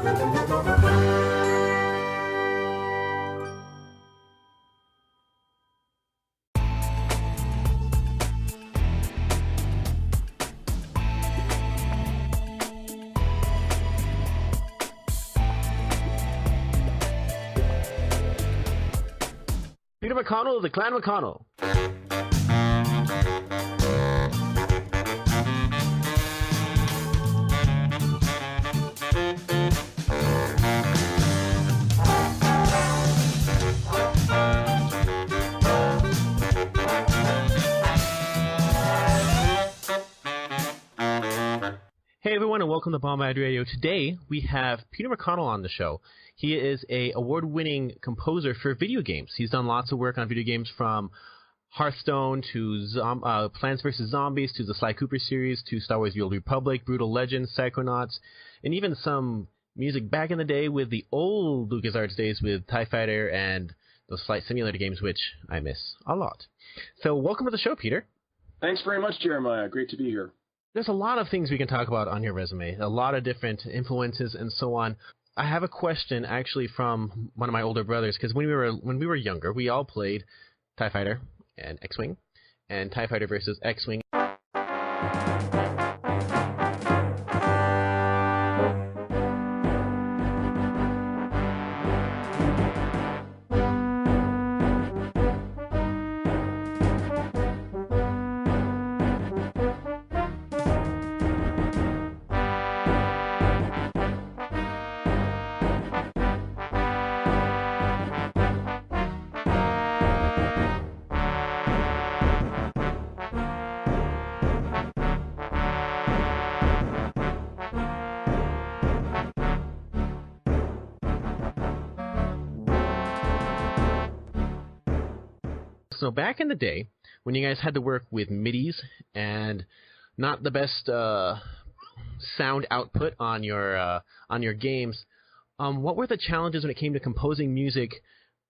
Peter McConnell of the Clan McConnell. Hey everyone, and welcome to Bombad Radio. Today we have Peter McConnell on the show. He is an award-winning composer for video games. He's done lots of work on video games, from Hearthstone to Plants vs. Zombies to the Sly Cooper series to Star Wars: The Old Republic, Brutal Legends, Psychonauts, and even some music back in the day with the old LucasArts days with TIE Fighter and those flight simulator games, which I miss a lot. So welcome to the show, Peter. Thanks very much, Jeremiah. Great to be here. There's a lot of things we can talk about on your resume, a lot of different influences and so on. I have a question actually from one of my older brothers, because when we were younger, we all played TIE Fighter and X-Wing, and TIE Fighter versus X-Wing. So back in the day, when you guys had to work with MIDIs and not the best sound output on your games, what were the challenges when it came to composing music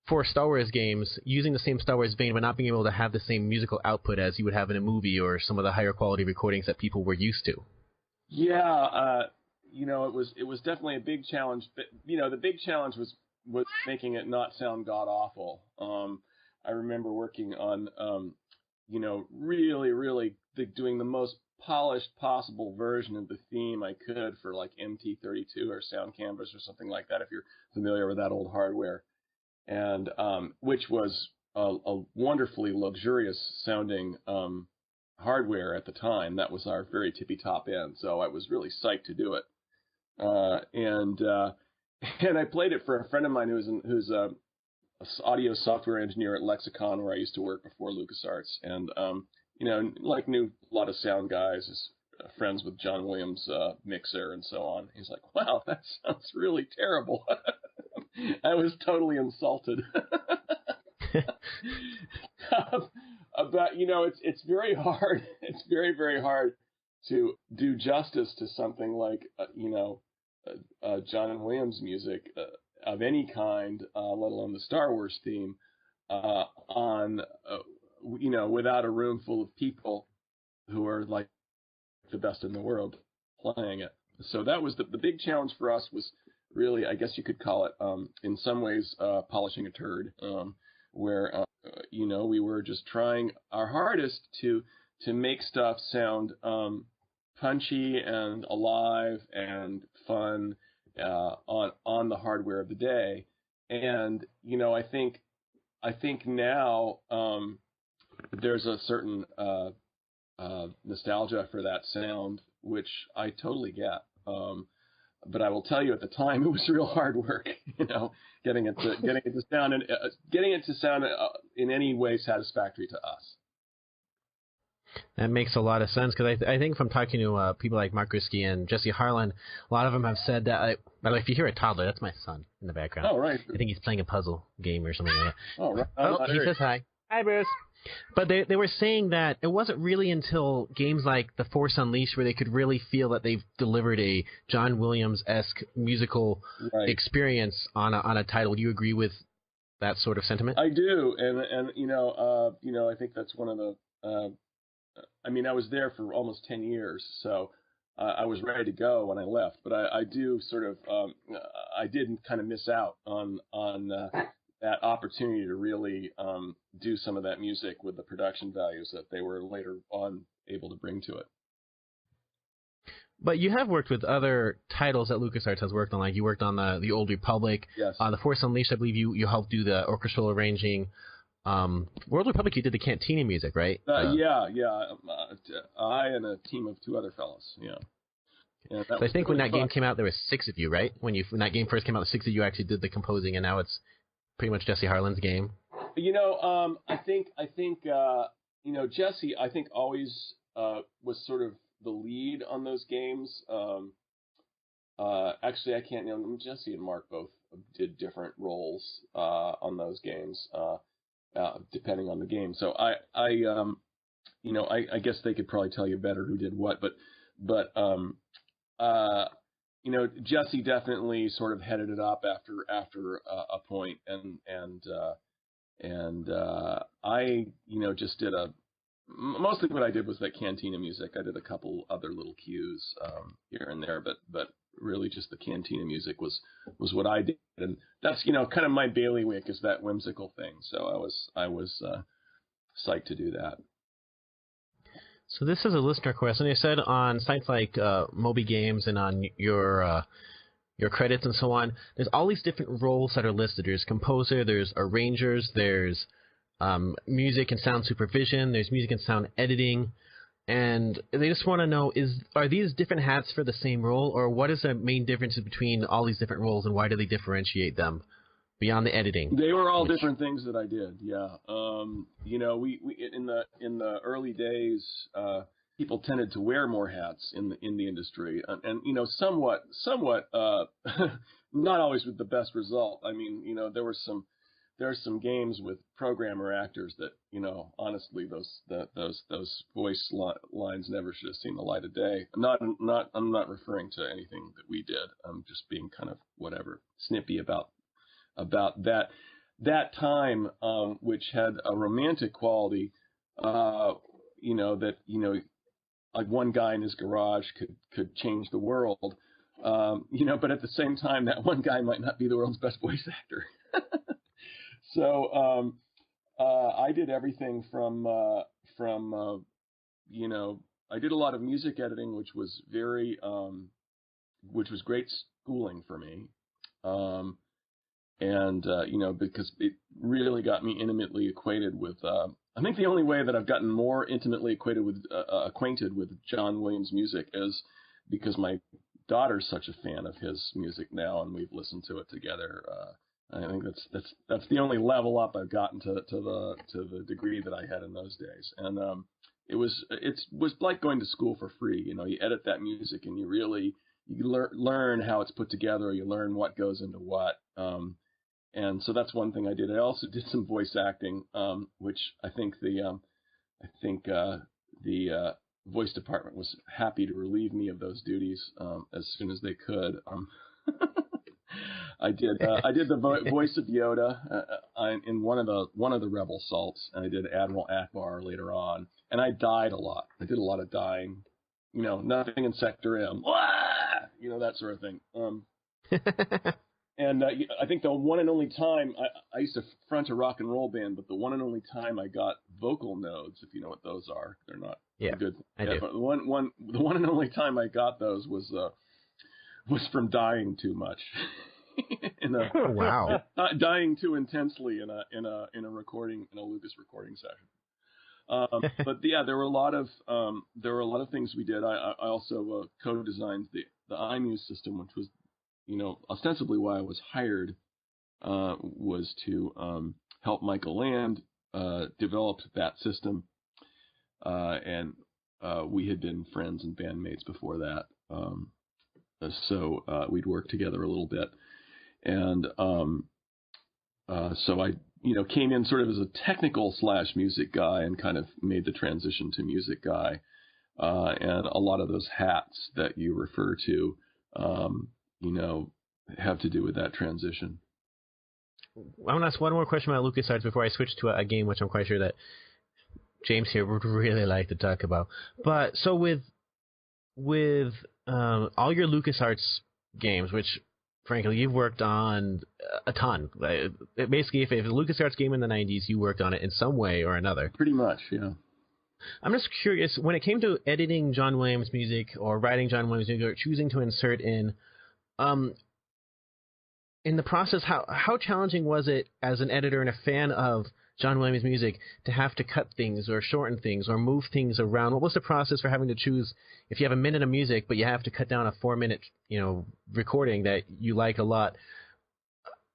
for Star Wars games using the same Star Wars vein, but not being able to have the same musical output as you would have in a movie or some of the higher quality recordings that people were used to? Yeah, it was definitely a big challenge. But the big challenge was making it not sound god awful. I remember working on, really doing the most polished possible version of the theme I could for like MT32 or Sound Canvas or something like that, if you're familiar with that old hardware, and which was a wonderfully luxurious sounding hardware at the time. That was our very tippy top end, so I was really psyched to do it. And I played it for a friend of mine who's audio software engineer at Lexicon, where I used to work before LucasArts, and knew a lot of sound guys, is friends with John Williams' mixer and so on. He's like, "Wow, that sounds really terrible." I was totally insulted. But it's very hard. It's very, very hard to do justice to something like John Williams music. Of any kind, let alone the Star Wars theme, without a room full of people who are like the best in the world playing it. So that was the big challenge for us, was really, I guess you could call it, in some ways, polishing a turd, where, we were just trying our hardest to make stuff sound punchy and alive and fun, on the hardware of the day. And I think now there's a certain nostalgia for that sound, which I totally get. But I will tell you, at the time, it was real hard work, getting it to sound in any way satisfactory to us. That makes a lot of sense, because I think from talking to people like Mark Grisky and Jesse Harlan, a lot of them have said that. By the way, if you hear a toddler, that's my son in the background. Oh, right. I think he's playing a puzzle game or something like that. Oh, right. Oh, he says hi. Hi, Bruce. But they were saying that it wasn't really until games like The Force Unleashed where they could really feel that they've delivered a John Williams-esque musical experience on a title. Do you agree with that sort of sentiment? I do, and I think that's one of the. I was there for almost 10 years, so I was ready to go when I left, but I do sort of I did kind of miss out on that opportunity to really do some of that music with the production values that they were later on able to bring to it. But you have worked with other titles that LucasArts has worked on. Like you worked on the Old Republic, yes. The Force Unleashed. I believe you helped do the orchestral arranging. World Republic, you did the Cantina music, right? Yeah. I and a team of 2 other fellows. Yeah. So I think when that game came out, there was 6 of you, right? When that game first came out, 6 of you actually did the composing, and now it's pretty much Jesse Harlan's game. I think Jesse, I think always was sort of the lead on those games. Actually, I can't. Jesse and Mark both did different roles on those games, depending on the game. So I guess they could probably tell you better who did what, but Jesse definitely sort of headed it up after a point, and I just did mostly what I did was that Cantina music. I did a couple other little cues here and there, but really just the Cantina music was what I did, and that's kind of my bailiwick is that whimsical thing. So I was psyched to do that. So this is a listener question. You said on sites like Moby Games and on your credits and so on, there's all these different roles that are listed. There's composer, there's arrangers, there's music and sound supervision, there's music and sound editing, and they just want to know, are these different hats for the same role, or what is the main difference between all these different roles, and why do they differentiate them beyond the editing? They were all different things that I did, yeah. We in the early days, people tended to wear more hats in the industry, and somewhat not always with the best result. I mean, there are some games with programmer actors that, honestly, those voice lines never should have seen the light of day. I'm not referring to anything that we did. I'm just being kind of snippy about that time, which had a romantic quality, like one guy in his garage could change the world, but at the same time, that one guy might not be the world's best voice actor. So I did everything from I did a lot of music editing, which was great schooling for me. Because it really got me intimately acquainted with, I think the only way that I've gotten more intimately acquainted with John Williams' music is because my daughter's such a fan of his music now, and we've listened to it together. I think that's the only level up I've gotten to the degree that I had in those days. And it was like going to school for free. You edit that music and you learn how it's put together. You learn what goes into what. And so that's one thing I did. I also did some voice acting, which I think the voice department was happy to relieve me of those duties as soon as they could. I did the voice of Yoda in one of the Rebel Salts, and I did Admiral Akbar later on, and I died a lot. I did a lot of dying, nothing in Sector M, that sort of thing. And I think the one and only time I used to front a rock and roll band, but the one and only time I got vocal nodes, if you know what those are, they're not good. I do. But the one and only time I got those was from dying too much. Wow. Dying too intensely in a Lucas recording session. But yeah, there were a lot of things we did. I also co-designed the iMuse system, which was ostensibly why I was hired, was to help Michael Land develop that system, and we had been friends and bandmates before that, so we'd worked together a little bit, and so I came in sort of as a technical / music guy and kind of made the transition to music guy, and a lot of those hats that you refer to have to do with that transition. I want to ask one more question about LucasArts before I switch to a game which I'm quite sure that James here would really like to talk about. But so with with all your LucasArts games, which frankly you've worked on a ton. Basically, if it's a LucasArts game in the 90s, you worked on it in some way or another. Pretty much, yeah. I'm just curious, when it came to editing John Williams music or writing John Williams music or choosing to insert in the process, how challenging was it as an editor and a fan of John Williams music to have to cut things or shorten things or move things around? What was the process for having to choose, if you have a minute of music but you have to cut down a 4-minute recording that you like a lot?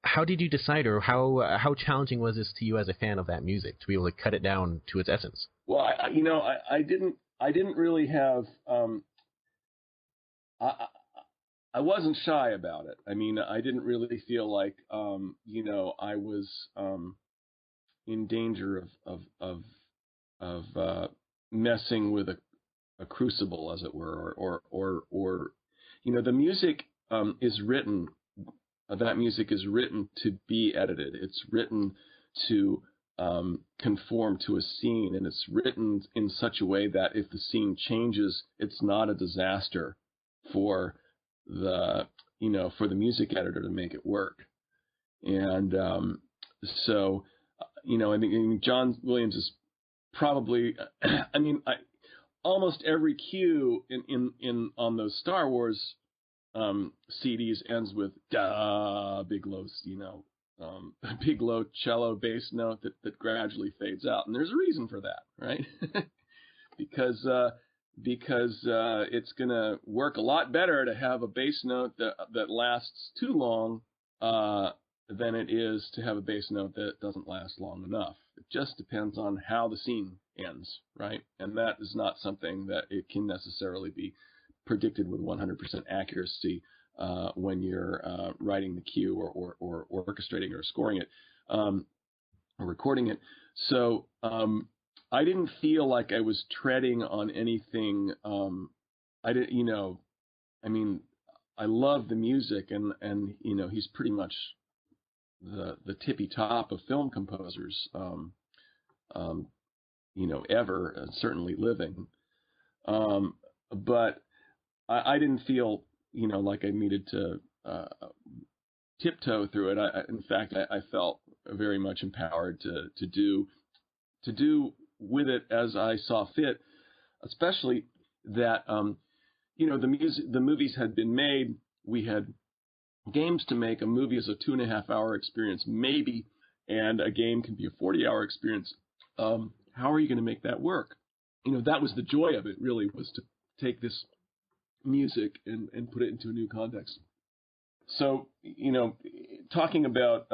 How did you decide, or how challenging was this to you as a fan of that music to be able to cut it down to its essence? Well, I didn't really have. I wasn't shy about it. I mean, I didn't really feel like I was in danger of messing with a crucible, as it were, or the music is written. That music is written to be edited. It's written to conform to a scene, and it's written in such a way that if the scene changes, it's not a disaster for the music editor to make it work. And so I think John Williams is probably almost every cue in on those Star Wars CDs ends with big low cello bass note that gradually fades out, and there's a reason for that, right? because it's gonna work a lot better to have a bass note that lasts too long than it is to have a bass note that doesn't last long enough. It just depends on how the scene ends, right? And that is not something that it can necessarily be predicted with 100% accuracy when you're writing the cue or orchestrating or scoring it or recording it. So I didn't feel like I was treading on anything. I didn't, I love the music, and he's pretty much the tippy top of film composers, ever, certainly living. But I didn't feel, like I needed to tiptoe through it. In fact, I felt very much empowered to do with it as I saw fit, especially that the movies had been made. We had games to make. A movie is a 2.5-hour experience, maybe, and a game can be a 40-hour experience. How are you going to make that work? That was the joy of it, really, was to take this music and put it into a new context. So, talking about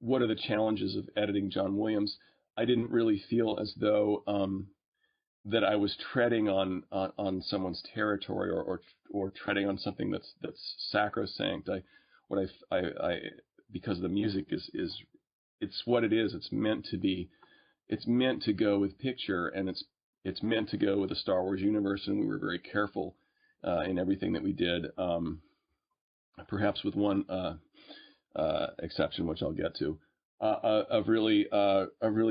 what are the challenges of editing John Williams, I didn't really feel as though that I was treading on someone's territory or treading on something that's sacrosanct. Because the music is it's what it is. It's meant to be. It's meant to go with picture, and it's meant to go with the Star Wars universe, and we were very careful in everything that we did, perhaps with one exception, which I'll get to, of really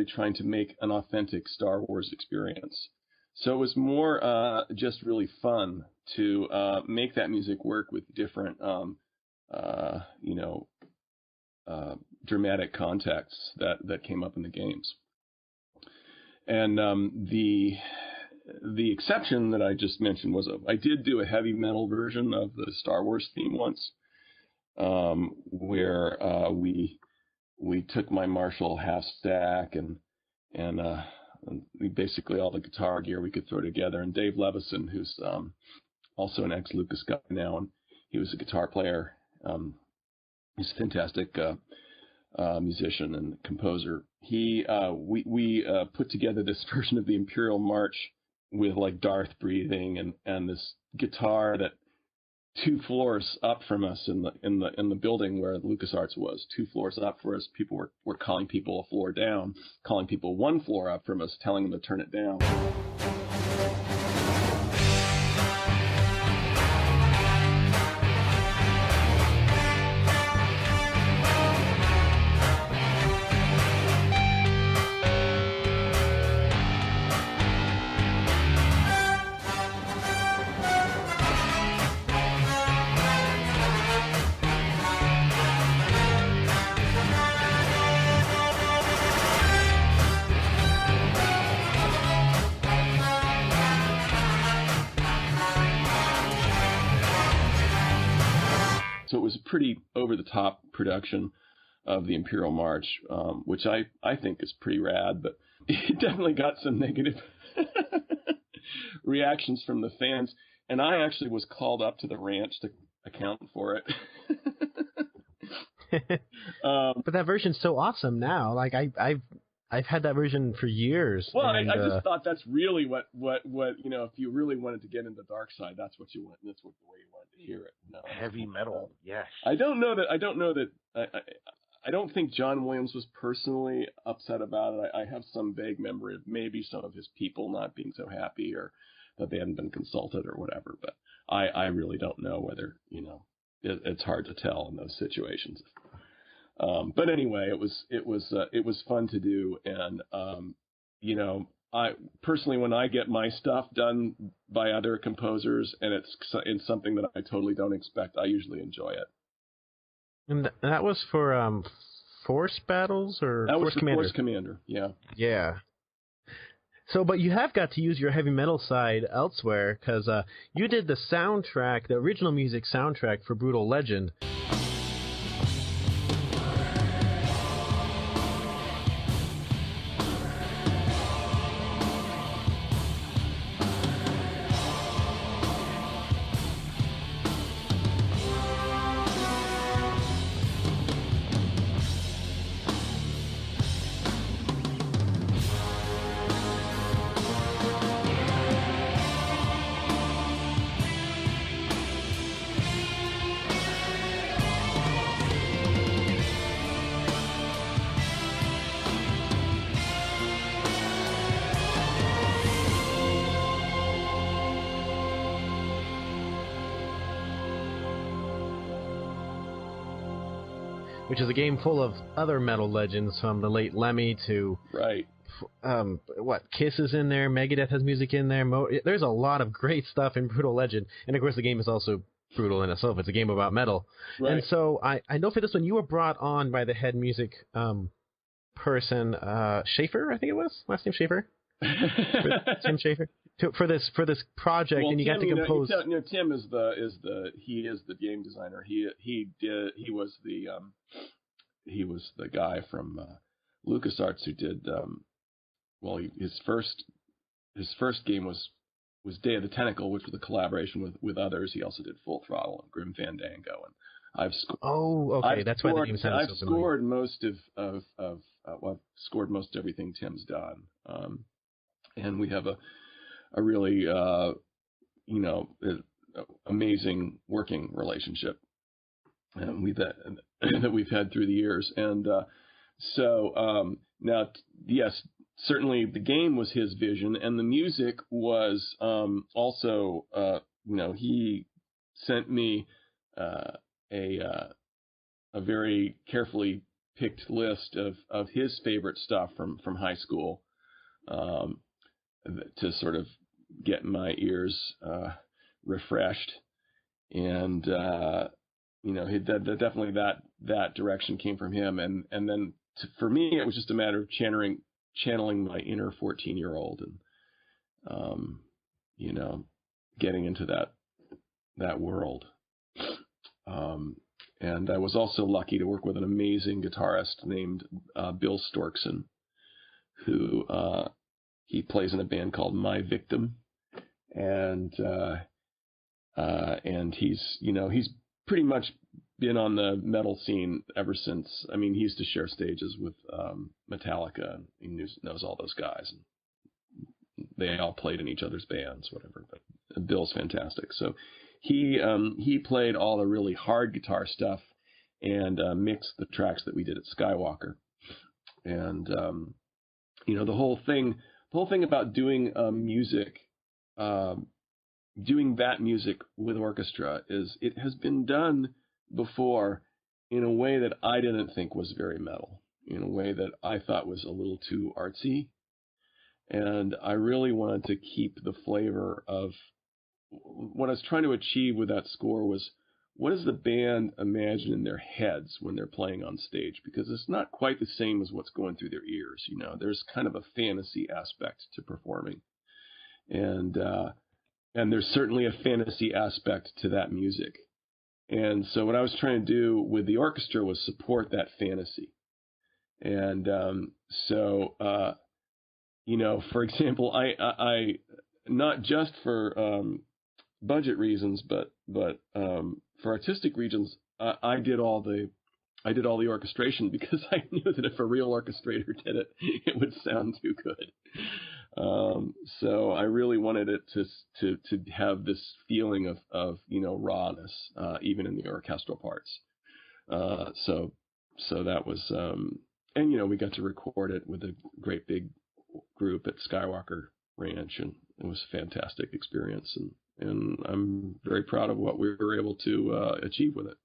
trying to make an authentic Star Wars experience. So it was more just really fun to make that music work with different, dramatic contexts that came up in the games. And the exception that I just mentioned was I did do a heavy metal version of the Star Wars theme once, where we took my Marshall half stack and we basically all the guitar gear we could throw together. And Dave Levison, who's also an ex-Lucas guy now, and he was a guitar player. He's a fantastic musician and composer. We put together this version of the Imperial March with like Darth breathing and this guitar that 2 floors up from us in the building where LucasArts was, 2 floors up for us. People were calling people a floor down, calling people 1 floor up from us, telling them to turn it down. pretty over-the-top production of the Imperial March, which I think is pretty rad, but it definitely got some negative reactions from the fans. And I actually was called up to the ranch to account for it. But that version's so awesome now. Like I've had that version for years. Well, and, I just thought that's really what if you really wanted to get into dark side, that's what you want. That's what the way you wanted to hear it. No. Heavy metal, yes. I don't know that. I don't think John Williams was personally upset about it. I have some vague memory of maybe some of his people not being so happy, or that they hadn't been consulted or whatever. But I really don't know whether it's hard to tell in those situations. But anyway, it was fun to do, and I personally, when I get my stuff done by other composers and it's in something that I totally don't expect, I usually enjoy it. And that was for Force Battles or that Force was Commander? Force Commander, yeah. Yeah. So, but you have got to use your heavy metal side elsewhere, because you did the soundtrack, the original music soundtrack for Brutal Legend. Which is a game full of other metal legends, from the late Lemmy to right. Kiss is in there, Megadeth has music in there. There's a lot of great stuff in Brutal Legend, and of course the game is also brutal in itself. It's a game about metal, right. And so I know for this one you were brought on by the head music person, Schaefer, I think it was last name Schaefer, Tim Schaefer, for this project, well, and you Tim, got to compose. Tim is the game designer. He was the guy from LucasArts who did his first game was Day of the Tentacle, which was a collaboration with others. He also did Full Throttle and Grim Fandango, and I've that's why the game sounds so familiar. I've scored most of everything Tim's done, and we have a really amazing working relationship, and we've had through the years. And now, yes, certainly the game was his vision, and the music was also, he sent me a very carefully picked list of his favorite stuff from high school, to sort of get my ears refreshed. And definitely that direction came from him, and then for me it was just a matter of channeling my inner 14-year-old and getting into that world. And I was also lucky to work with an amazing guitarist named Bill Storkson, who he plays in a band called My Victim, and he's pretty much been on the metal scene ever since. I mean, he used to share stages with Metallica, and he knows all those guys, and they all played in each other's bands, whatever. But Bill's fantastic. So he played all the really hard guitar stuff and mixed the tracks that we did at Skywalker. And the whole thing about doing music, doing that music with orchestra, is it has been done before in a way that I didn't think was very metal, in a way that I thought was a little too artsy. And I really wanted to keep the flavor of what I was trying to achieve with that score was, what does the band imagine in their heads when they're playing on stage? Because it's not quite the same as what's going through their ears. There's kind of a fantasy aspect to performing. And there's certainly a fantasy aspect to that music. And so what I was trying to do with the orchestra was support that fantasy. And for example, I not just for budget reasons, but for artistic reasons, I did all the orchestration because I knew that if a real orchestrator did it, it would sound too good. So I really wanted it to have this feeling of rawness, even in the orchestral parts. So that was, and we got to record it with a great big group at Skywalker Ranch, and it was a fantastic experience, and I'm very proud of what we were able to achieve with it.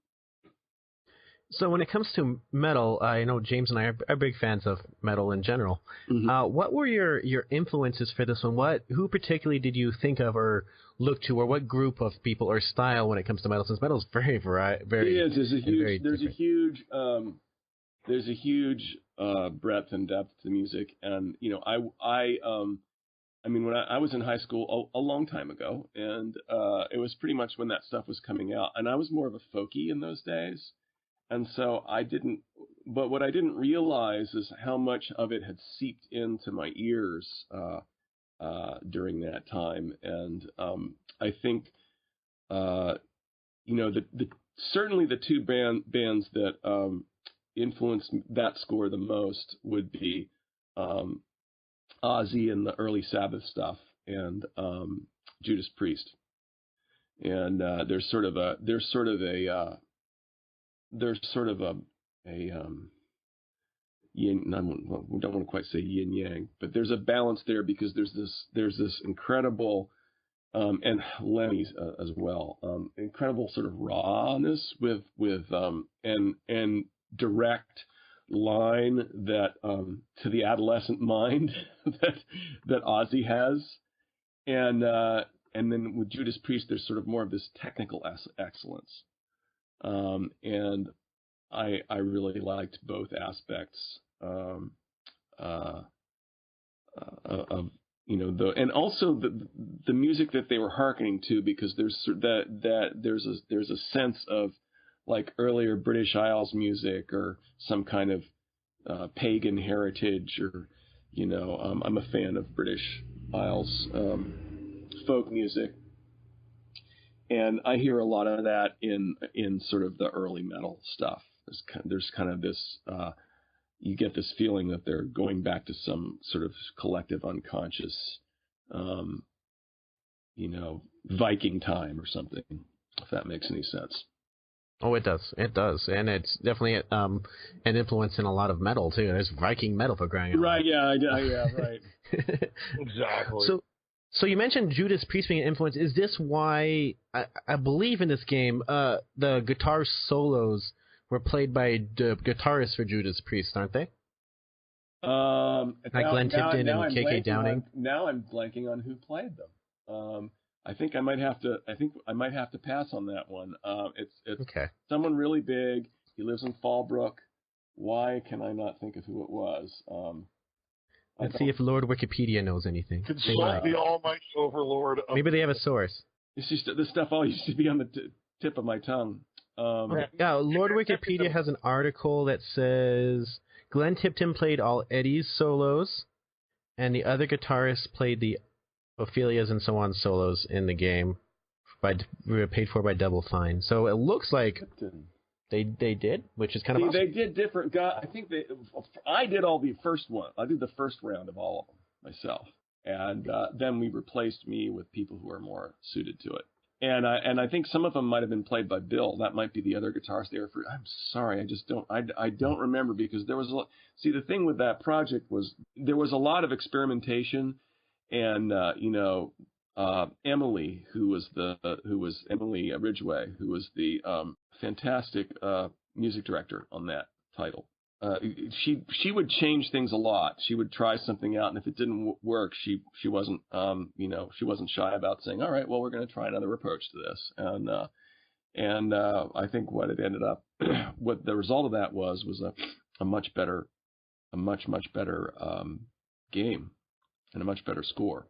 So when it comes to metal, I know James and I are big fans of metal in general. Mm-hmm. What were your influences for this one? Who particularly did you think of or look to, or what group of people or style when it comes to metal? Since metal is very. It is. There's a huge breadth and depth to music, and when I was in high school a long time ago, and it was pretty much when that stuff was coming out, and I was more of a folkie in those days. And so but what I didn't realize is how much of it had seeped into my ears during that time. And I think, certainly the two bands that influenced that score the most would be Ozzy and the early Sabbath stuff, and Judas Priest. And there's sort of a yin. We don't want to quite say yin yang, but there's a balance there because there's this incredible and Lemmy's as well, incredible sort of rawness with and direct line that to the adolescent mind that Ozzy has, and then with Judas Priest there's sort of more of this technical excellence. And I really liked both aspects of and also the music that they were hearkening to, because there's a sense of like earlier British Isles music or some kind of pagan heritage, or I'm a fan of British Isles folk music. And I hear a lot of that in sort of the early metal stuff. There's kind of this, you get this feeling that they're going back to some sort of collective unconscious, Viking time or something, if that makes any sense. Oh, it does. It does. And it's definitely an influence in a lot of metal, too. There's Viking metal, for crying out loud. Right, yeah, right. Exactly. So you mentioned Judas Priest being an influence. Is this why, I believe in this game, the guitar solos were played by the guitarists for Judas Priest, aren't they? Like Glenn Tipton and KK Downing? Now I'm blanking on who played them. I think I might have to pass on that one. It's okay. Someone really big. He lives in Fallbrook. Why can I not think of who it was? Let's see if Lord Wikipedia knows anything. Consult the almighty overlord. Maybe they have a source. It's just this stuff all used to be on the tip of my tongue. Yeah, Lord Wikipedia has an article that says Glenn Tipton played all Eddie's solos, and the other guitarists played the Ophelia's and so on solos in the game. We were paid for by Double Fine. So it looks like they did, which is kind of awesome. They did different. I think I did all the first one. I did the first round of all of them myself, and then we replaced me with people who are more suited to it. And I think some of them might have been played by Bill. That might be the other guitarist there. I'm sorry, I just don't. I don't remember, because there was a lot. See, the thing with that project was there was a lot of experimentation, and Emily, who was Emily Ridgway, who was the fantastic music director on that title. She would change things a lot. She would try something out, and if it didn't work, she wasn't she wasn't shy about saying, all right, well, we're going to try another approach to this. And I think what it ended up, what the result of that was a much better game and a much better score.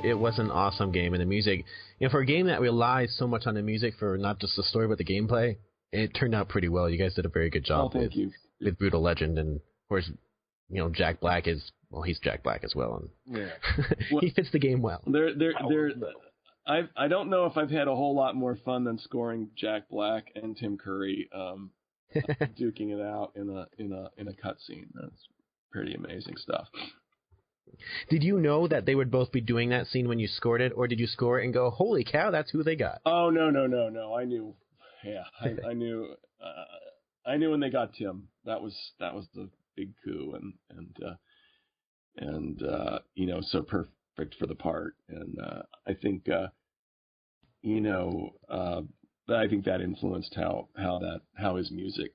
It was an awesome game, and the music, for a game that relies so much on the music for not just the story but the gameplay, it turned out pretty well. You guys did a very good job with Brutal Legend, and of course, Jack Black he's Jack Black as well, and he fits the game well. I don't know if I've had a whole lot more fun than scoring Jack Black and Tim Curry duking it out in a cutscene. That's pretty amazing stuff. Did you know that they would both be doing that scene when you scored it, or did you score it and go, "Holy cow, that's who they got"? Oh no! I knew. Yeah, I knew. I knew when they got Tim. That was the big coup, and so perfect for the part. And I think I think that influenced how his music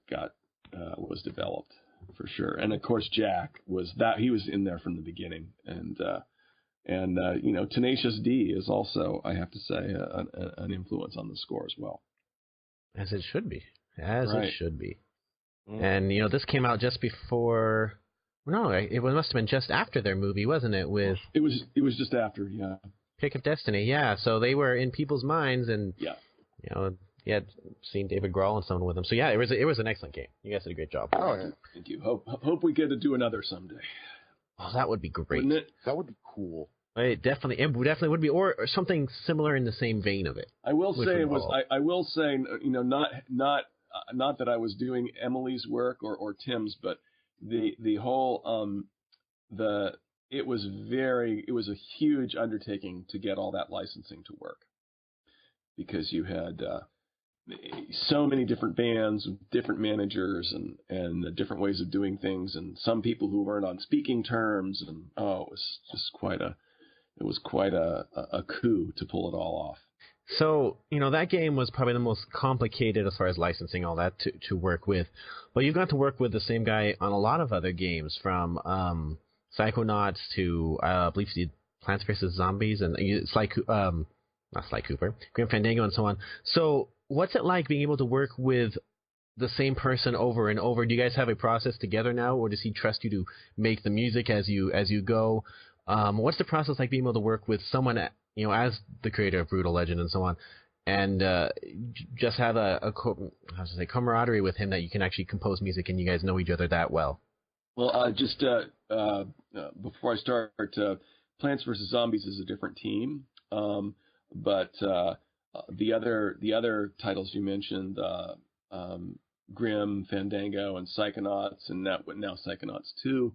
was developed. For sure, and of course Jack he was in there from the beginning, and Tenacious D is also, I have to say, an influence on the score as well. As it should be, it should be. And this came out just before. No, it must have been just after their movie, wasn't it? It was just after, yeah. Pick of Destiny, yeah. So they were in people's minds, and you had seen David Grohl and someone with him. So yeah, it was an excellent game. You guys did a great job. Oh yeah, thank you. Hope we get to do another someday. Oh, that would be great. Wouldn't it? That would be cool. It definitely would be, or something similar in the same vein of it. I will say it was. I will say, not that I was doing Emily's work or Tim's, but the whole it was a huge undertaking to get all that licensing to work, because you had so many different bands, different managers, and different ways of doing things, and some people who weren't on speaking terms, and it was just quite a coup to pull it all off. So, that game was probably the most complicated as far as licensing all that to work with. But you've got to work with the same guy on a lot of other games, from Psychonauts to, I believe he did Plants vs. Zombies, and not Sly Cooper, Grim Fandango, and so on. So, what's it like being able to work with the same person over and over? Do you guys have a process together now, or does he trust you to make the music as you go? What's the process like being able to work with someone, as the creator of Brutal Legend and so on, and just have a camaraderie with him that you can actually compose music and you guys know each other that well? Well, just before I start, Plants vs. Zombies is a different team, but the other titles you mentioned, Grim, Fandango, and Psychonauts, and now Psychonauts 2,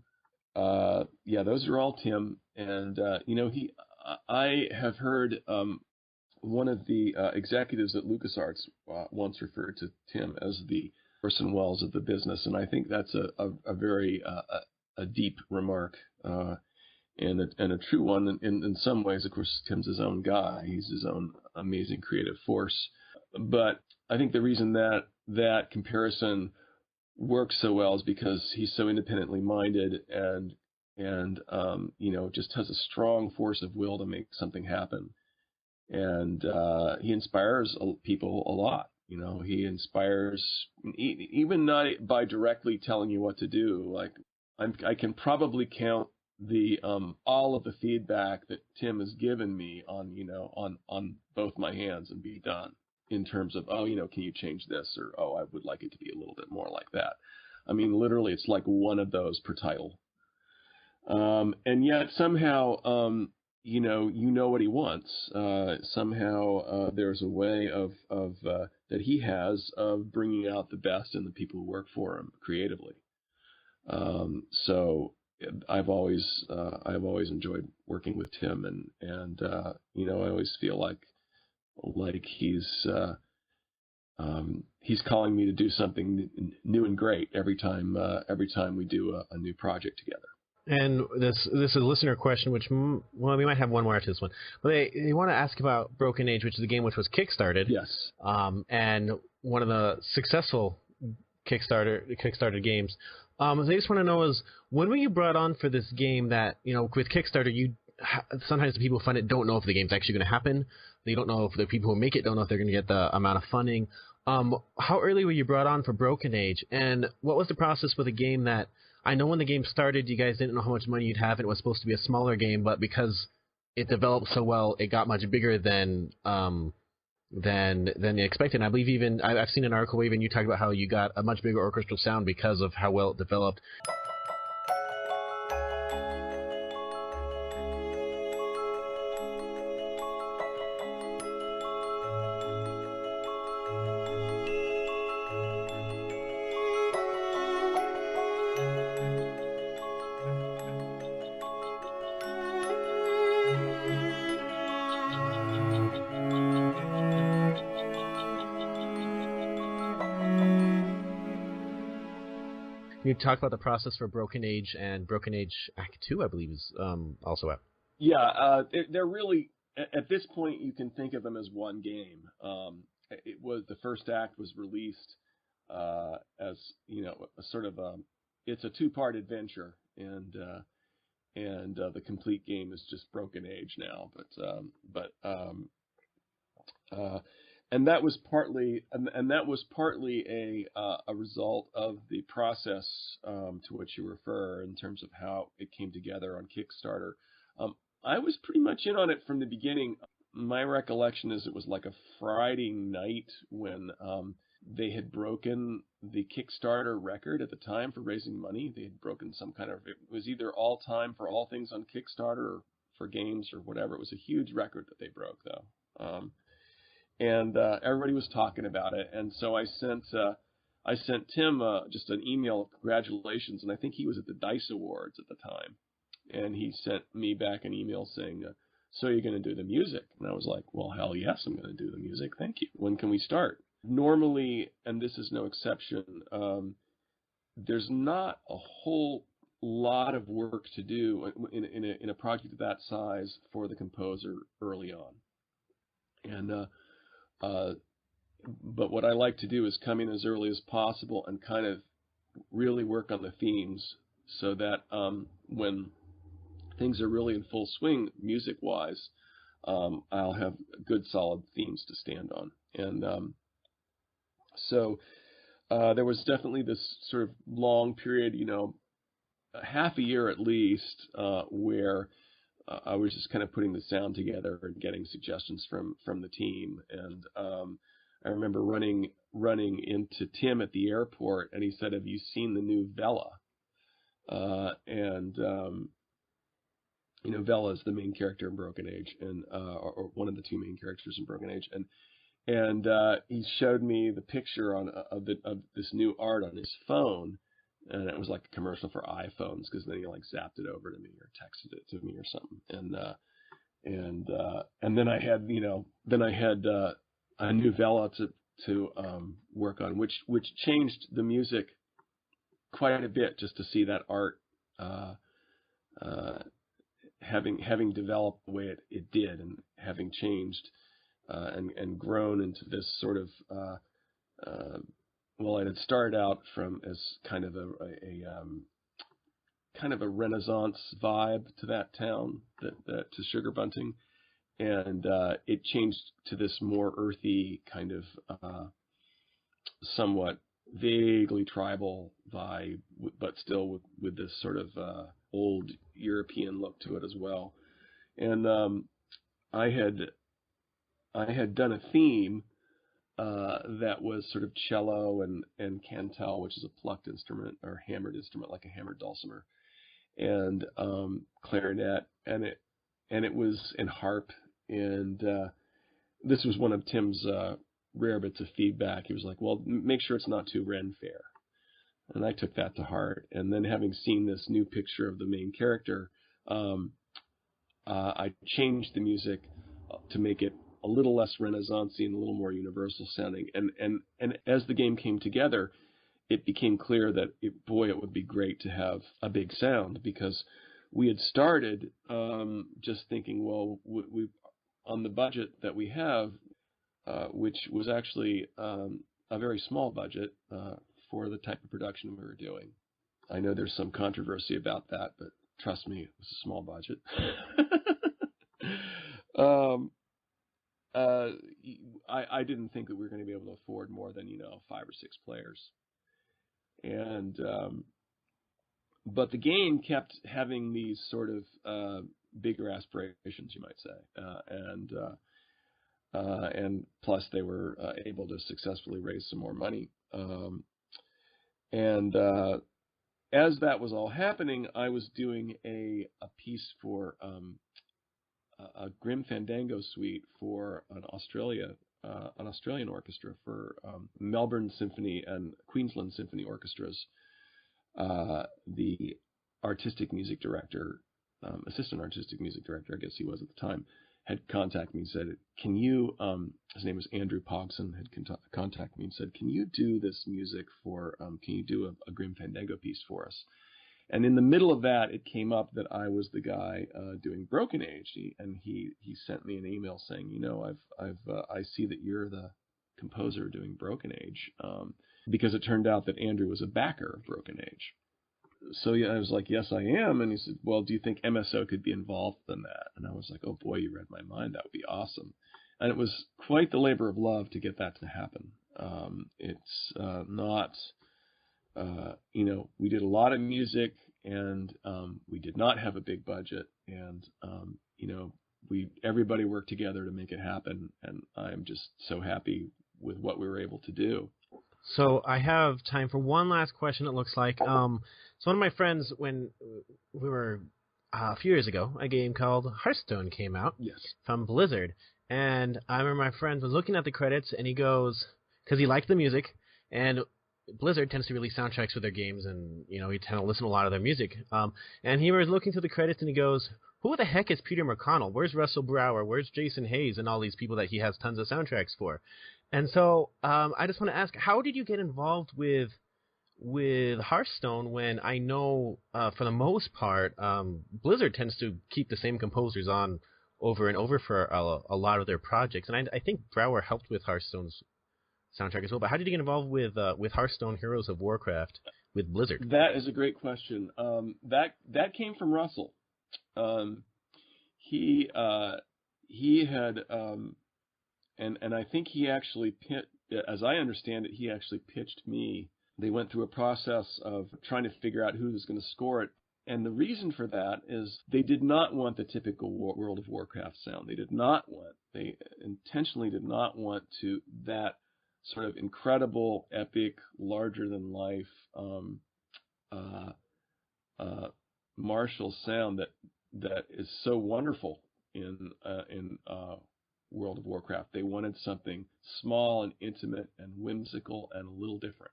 those are all Tim. And I have heard one of the executives at LucasArts once referred to Tim as the Orson Welles of the business, and I think that's a very deep remark, and a true one. In some ways, of course, Tim's his own guy; he's his own amazing creative force. But I think the reason that comparison works so well is because he's so independently minded and just has a strong force of will to make something happen, and he inspires people a lot. He inspires, even not by directly telling you what to do. Like I can probably count the all of the feedback that Tim has given me on both my hands and be done, in terms of, can you change this, or I would like it to be a little bit more like that. I mean, literally, it's like one of those per title. And yet somehow, you know what he wants. Somehow there's a way of that he has of bringing out the best in the people who work for him creatively. So I've always enjoyed working with Tim, and I always feel like he's calling me to do something new and great every time we do a new project together. And this is a listener question, which, we might have one more after this one. But they want to ask about Broken Age, which is a game which was kickstarted. Yes. And one of the successful Kickstarter games. They just want to know is, when were you brought on for this game that, with Kickstarter, sometimes the people who fund it don't know if the game's actually going to happen. They don't know if the people who make it don't know if they're going to get the amount of funding. How early were you brought on for Broken Age? And what was the process with a game that, I know when the game started, you guys didn't know how much money you'd have, and it was supposed to be a smaller game, but because it developed so well, it got much bigger than they expected. And I believe even I've seen an article where even you talked about how you got a much bigger orchestral sound because of how well it developed. Can you talk about the process for Broken Age and Broken Age Act 2, I believe, is also out? Yeah, they're really, at this point, you can think of them as one game. It was the first act was released as, a sort of it's a two-part adventure, and the complete game is just Broken Age now. And that was partly a result of the process to which you refer in terms of how it came together on Kickstarter. I was pretty much in on it from the beginning. My recollection is it was like a Friday night when they had broken the Kickstarter record at the time for raising money. They had broken some kind of, it was either all time for all things on Kickstarter or for games or whatever. It was a huge record that they broke, though. And everybody was talking about it, and so I sent Tim just an email of congratulations, and I think he was at the DICE Awards at the time, and he sent me back an email saying, so you're going to do the music? And I was like, well, hell yes, I'm going to do the music. Thank you. When can we start? Normally, and this is no exception, there's not a whole lot of work to do in a project of that size for the composer early on, and but what I like to do is come in as early as possible and kind of really work on the themes so that when things are really in full swing music-wise, I'll have good solid themes to stand on. And so there was definitely this sort of long period, half a year at least, where I was just kind of putting the sound together and getting suggestions from the team. And I remember running into Tim at the airport, and he said, "Have you seen the new Vela?" Vela is the main character in Broken Age, and or one of the two main characters in Broken Age, and he showed me the picture of this new art on his phone. And it was like a commercial for iPhones, because then he like zapped it over to me or texted it to me or something. And then I had a new Vela to work on, which changed the music quite a bit, just to see that art having developed the way it did, and having changed and grown into this sort of well, it had started out as kind of a Renaissance vibe to that town, to Sugar Bunting, and it changed to this more earthy kind of somewhat vaguely tribal vibe, but still with this sort of old European look to it as well. And I had done a theme that was sort of cello and cantel, which is a plucked instrument or hammered instrument, like a hammered dulcimer, and clarinet, and it was in harp. And this was one of Tim's rare bits of feedback. He was like, "Well, make sure it's not too Ren fair." And I took that to heart. And then, having seen this new picture of the main character, I changed the music to make it a little less Renaissance-y and a little more universal sounding. And as the game came together, it became clear that it would be great to have a big sound, because we had started just thinking, well, we on the budget that we have, which was actually a very small budget for the type of production we were doing. I know there's some controversy about that, but trust me, it was a small budget. I didn't think that we were going to be able to afford more than 5 or 6 players, and But the game kept having these sort of bigger aspirations, you might say, and plus they were able to successfully raise some more money. And as that was all happening, I was doing a piece for a Grim Fandango suite for an Australian orchestra for Melbourne Symphony and Queensland Symphony Orchestras. The artistic music director, assistant artistic music director, I guess he was at the time, had contacted me and said, can you, his name was Andrew Pogson, had contacted me and said, can you do this music for, can you do a Grim Fandango piece for us? And in the middle of that, it came up that I was the guy doing Broken Age, and he sent me an email saying, you know, I see that you're the composer doing Broken Age, because it turned out that Andrew was a backer of Broken Age. So yeah, I was like, yes, I am. And he said, well, do you think MSO could be involved in that? And I was like, oh boy, you read my mind. That would be awesome. And it was quite the labor of love to get that to happen. It's not, you know, we did a lot of music, and we did not have a big budget, and you know, everybody worked together to make it happen, and I'm just so happy with what we were able to do. So I have time for one last question, it looks like. So one of my friends, when we were a few years ago, a game called Hearthstone came out. Yes. From Blizzard. And I remember my friend was looking at the credits, and he goes, because he liked the music, and Blizzard tends to release soundtracks for their games, and, you know, he tend to listen to a lot of their music. And he was looking through the credits, and he goes, who the heck is Peter McConnell? Where's Russell Brower? Where's Jason Hayes? And all these people that he has tons of soundtracks for. And so I just want to ask, how did you get involved with Hearthstone when I know, for the most part, Blizzard tends to keep the same composers on over and over for a lot of their projects. And I think Brower helped with Hearthstone's soundtrack as well. But how did you get involved with Hearthstone Heroes of Warcraft with Blizzard? That is a great question. That came from Russell. He had, and I think he actually as I understand it, he actually pitched me. They went through a process of trying to figure out who was going to score it. And the reason for that is they did not want the typical World of Warcraft sound. They intentionally did not want that sort of incredible, epic, larger-than-life martial sound that is so wonderful in World of Warcraft. They wanted something small and intimate and whimsical and a little different.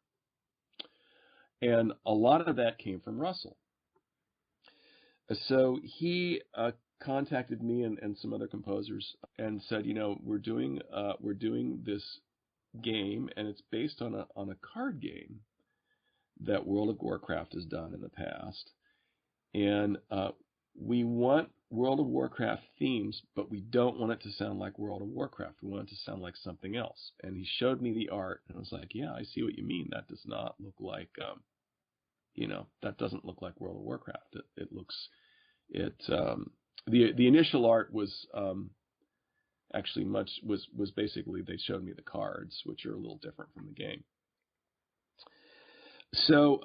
And a lot of that came from Russell. So he contacted me and some other composers and said, you know, we're doing this game, and it's based on a card game that World of Warcraft has done in the past, and we want World of Warcraft themes, but we don't want it to sound like World of Warcraft. We want it to sound like something else. And he showed me the art, and I was like, yeah, I see what you mean. That does not look like, you know, that doesn't look like World of Warcraft. The initial art was actually was basically, they showed me the cards, which are a little different from the game. So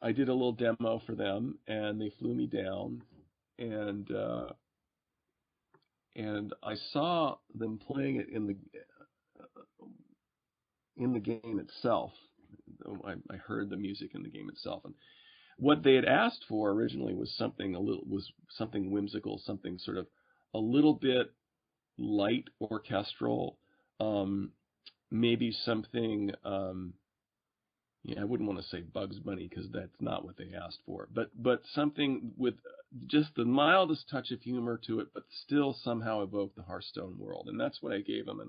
I did a little demo for them, and they flew me down, and I saw them playing it in the game itself. I heard the music in the game itself, and what they had asked for originally was something whimsical, something sort of a little bit light orchestral, maybe something. I wouldn't want to say Bugs Bunny because that's not what they asked for, but something with just the mildest touch of humor to it, but still somehow evoke the Hearthstone world. And that's what I gave them.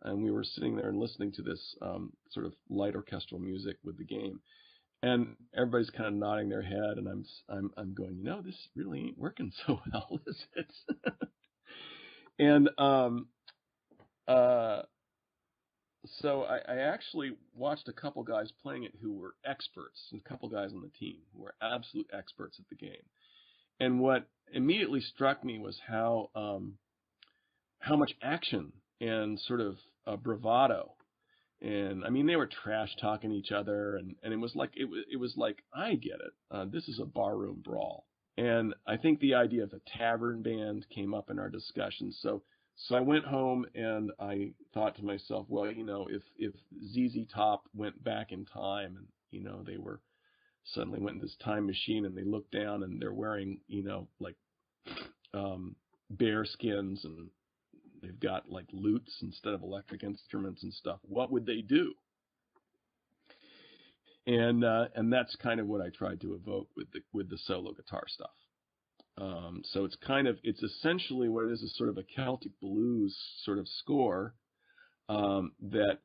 And we were sitting there and listening to this sort of light orchestral music with the game, and everybody's kind of nodding their head, and I'm going, you know, this really ain't working so well, is it? And so I actually watched a couple guys playing it who were experts, and a couple guys on the team who were absolute experts at the game. And what immediately struck me was how much action and sort of bravado And I mean, they were trash talking each other, and it was like I get it. This is a barroom brawl, and I think the idea of a tavern band came up in our discussion. So I went home and I thought to myself, well, if ZZ Top went back in time, and they were suddenly went in this time machine, and they looked down and they're wearing like bear skins, and they've got like lutes instead of electric instruments and stuff, what would they do? And that's kind of what I tried to evoke with the solo guitar stuff. So it's essentially what it is sort of a Celtic blues sort of score that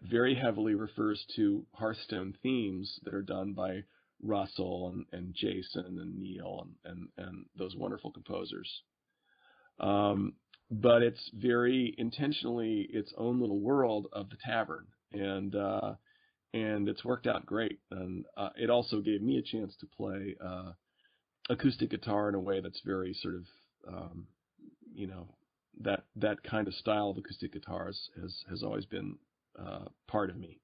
very heavily refers to Hearthstone themes that are done by Russell and Jason and Neil and those wonderful composers. But it's very intentionally its own little world of the tavern, and it's worked out great. And it also gave me a chance to play acoustic guitar in a way that's very sort of, that kind of style of acoustic guitars has always been part of me.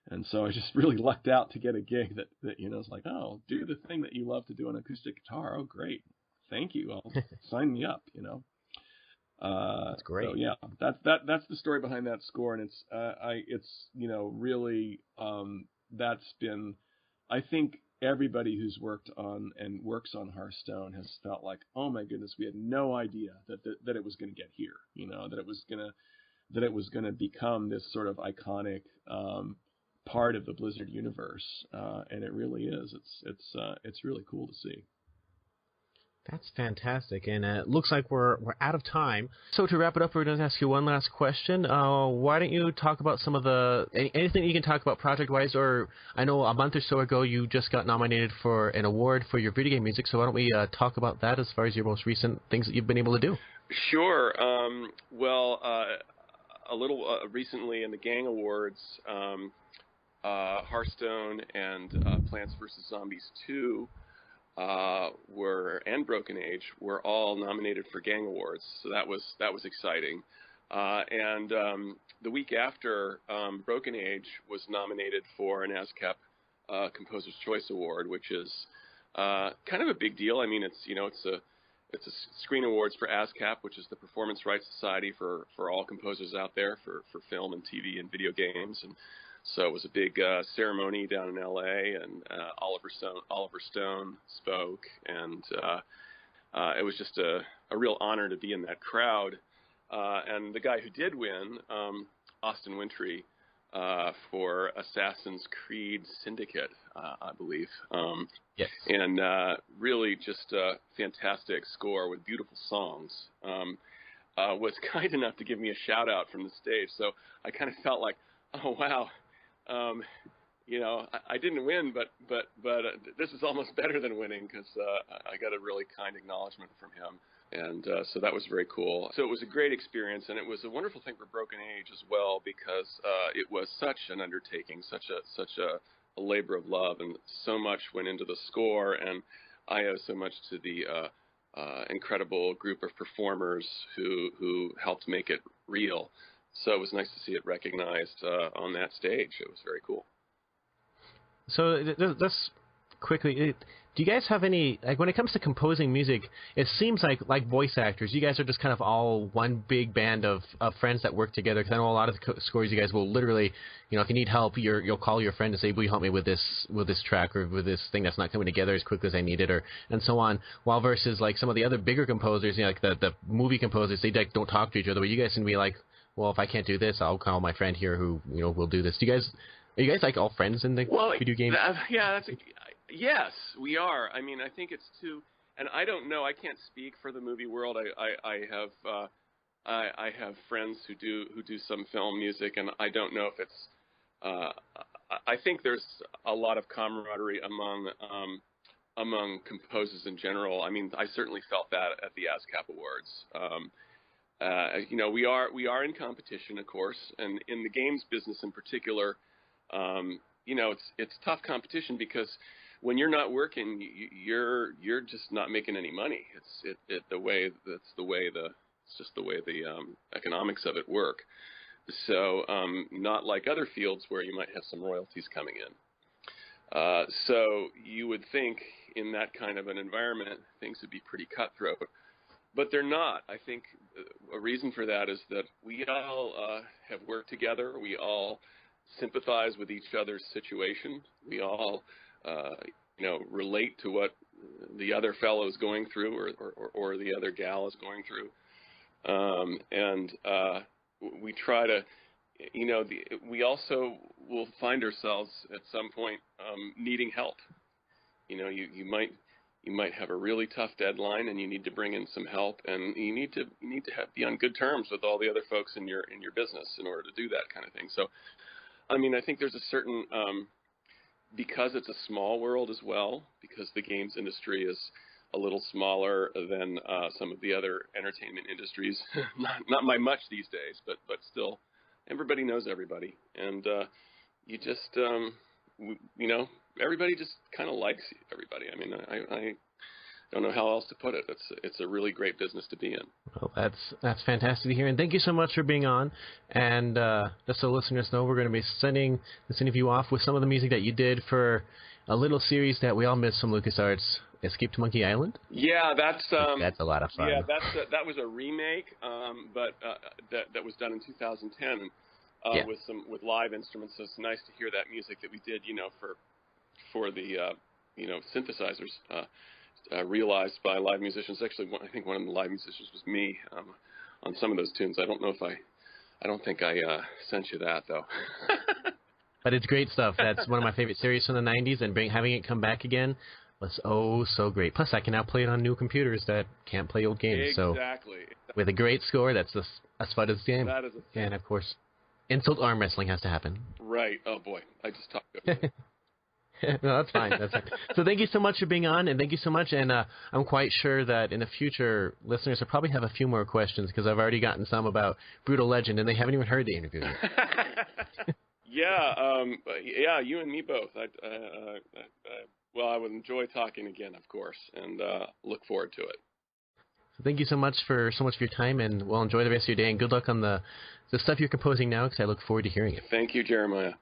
And so I just really lucked out to get a gig that it's like, oh, do the thing that you love to do on acoustic guitar. Oh, great, thank you. Well, sign me up. That's great. So yeah, that's the story behind that score, and it's really that's been, I think everybody who's worked on and works on Hearthstone has felt like, oh my goodness, we had no idea that it was going to get here, that it was gonna become this sort of iconic part of the Blizzard universe, and it really is. It's really cool to see. That's fantastic, and it looks like we're out of time. So to wrap it up, we're going to ask you one last question. Why don't you talk about some of anything you can talk about project-wise, or I know a month or so ago you just got nominated for an award for your video game music, so why don't we talk about that as far as your most recent things that you've been able to do? Sure. A little recently in the Gang Awards, Hearthstone and Plants vs. Zombies 2 and Broken Age were all nominated for Gang Awards, so that was exciting. And the week after, Broken Age was nominated for an ASCAP Composer's Choice Award, which is kind of a big deal. I mean, it's a Screen Awards for ASCAP, which is the Performance Rights Society for all composers out there for film and TV and video games. And so it was a big ceremony down in L.A., and Oliver Stone spoke, and it was just a real honor to be in that crowd. And the guy who did win, Austin Wintry, for Assassin's Creed Syndicate, I believe. Yes. And really just a fantastic score with beautiful songs. Was kind enough to give me a shout out from the stage. So I kind of felt like, oh wow, I didn't win, but this is almost better than winning, because I got a really kind acknowledgement from him. And so that was very cool. So it was a great experience, and it was a wonderful thing for Broken Age as well, because it was such an undertaking, such a labor of love, and so much went into the score, and I owe so much to the incredible group of performers who helped make it real. So it was nice to see it recognized on that stage. It was very cool. So let's quickly, do you guys have any, like, when it comes to composing music, it seems like voice actors, you guys are just kind of all one big band of friends that work together, because I know a lot of the scores you guys will literally, if you need help, you'll call your friend and say, will you help me with this track, or with this thing that's not coming together as quickly as I need it, and so on, while versus like some of the other bigger composers, like the movie composers, they don't talk to each other, but you guys can be like, well, if I can't do this, I'll call my friend here who will do this. Are you guys like all friends in the video game? Yes, we are. I mean, I think it's too, and I don't know. I can't speak for the movie world. I have friends who do some film music, and I don't know if it's. I think there's a lot of camaraderie among composers in general. I mean, I certainly felt that at the ASCAP Awards. We are in competition, of course, and in the games business in particular, it's tough competition, because when you're not working, you're just not making any money. It's just the way the economics of it work. So not like other fields where you might have some royalties coming in. So you would think in that kind of an environment, things would be pretty cutthroat. But they're not. I think a reason for that is that we all have worked together. We all sympathize with each other's situation. We all, relate to what the other fellow is going through or the other gal is going through. And we try to, we also will find ourselves at some point needing help. You might have a really tough deadline, and you need to bring in some help, and you need to be on good terms with all the other folks in your business in order to do that kind of thing. So, I think there's a certain because it's a small world as well, because the games industry is a little smaller than some of the other entertainment industries. not by much these days, but still, everybody knows everybody, and you just everybody just kind of likes everybody. I don't know how else to put it. It's a really great business to be in. Well, that's fantastic to hear, and thank you so much for being on. And just so listeners know, we're going to be sending this interview off with some of the music that you did for a little series that we all missed from LucasArts, Escape to Monkey Island. Yeah, that's a lot of fun. Yeah, that was a remake, but that was done in 2010 with live instruments. So it's nice to hear that music that we did, for the synthesizers realized by live musicians. Actually, I think one of the live musicians was me on some of those tunes. I don't think I sent you that though. But it's great stuff. That's one of my favorite series from the 90s, and having it come back again was so great. Plus, I can now play it on new computers that can't play old games. Exactly. So, with a great score, that's as fun as the game. That is and, of course, insult arm wrestling has to happen. Right. Oh, boy. I just talked over it. No, that's fine. That's fine. So thank you so much for being on, and thank you so much. And I'm quite sure that in the future, listeners will probably have a few more questions, because I've already gotten some about Brutal Legend, and they haven't even heard the interview yet. Yeah, you and me both. I would enjoy talking again, of course, and look forward to it. So thank you so much for your time, and we'll enjoy the rest of your day, and good luck on the stuff you're composing now, because I look forward to hearing it. Thank you, Jeremiah.